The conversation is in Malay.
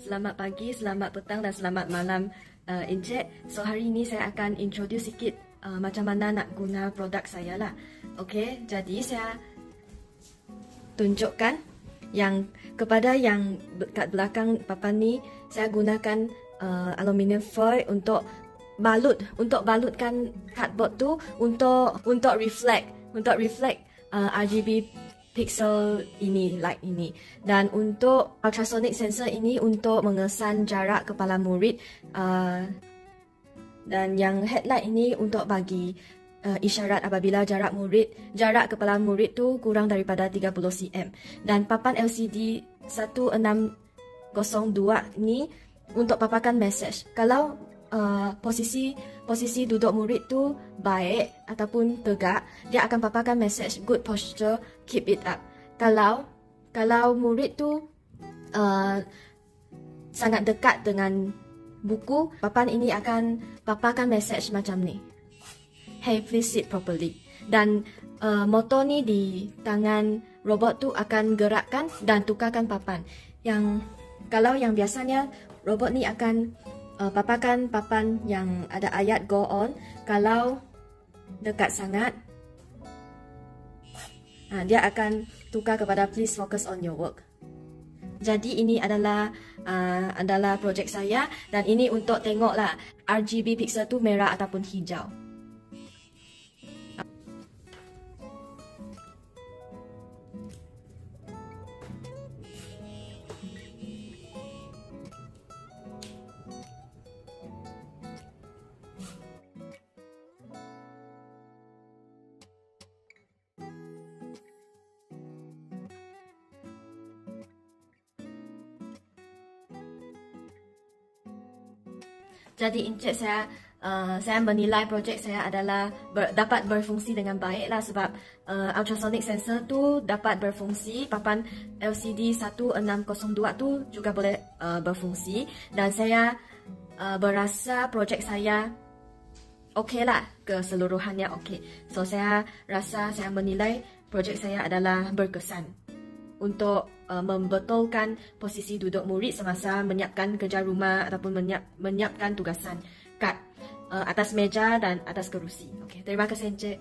Selamat pagi, selamat petang dan selamat malam Encik. So hari ini saya akan introduce sikit macam mana nak guna produk saya lah. Okey, jadi saya tunjukkan yang kepada yang kat belakang papan ni, saya gunakan aluminium foil untuk balutkan cardboard tu untuk reflect RGB pixel ini, light ini. Dan untuk ultrasonic sensor ini untuk mengesan jarak kepala murid, dan yang headlight ini untuk bagi isyarat apabila jarak kepala murid tu kurang daripada 30 cm. Dan papan LCD 1602 ni untuk paparkan message. Kalau posisi duduk murid tu baik ataupun tegak, dia akan paparkan message good posture, keep it up. Kalau murid tu sangat dekat dengan buku, papan ini akan paparkan message macam ni, hey please sit properly. Dan motor ni di tangan robot tu akan gerakkan dan tukarkan papan. Kalau yang biasanya robot ni akan paparkan papan yang ada ayat go on. Kalau dekat sangat, dia akan tukar kepada please focus on your work. Jadi ini adalah projek saya, dan ini untuk tengoklah RGB pixel tu merah ataupun hijau. Jadi Encik, saya menilai projek saya adalah dapat berfungsi dengan baik lah, sebab ultrasonic sensor tu dapat berfungsi, papan LCD 1602 tu juga boleh berfungsi, dan saya berasa projek saya okey lah, keseluruhannya okey. So saya rasa saya menilai projek saya adalah berkesan untuk membetulkan posisi duduk murid semasa menyiapkan kerja rumah ataupun menyiapkan tugasan kat atas meja dan atas kerusi. Okey, terima kasih Encik.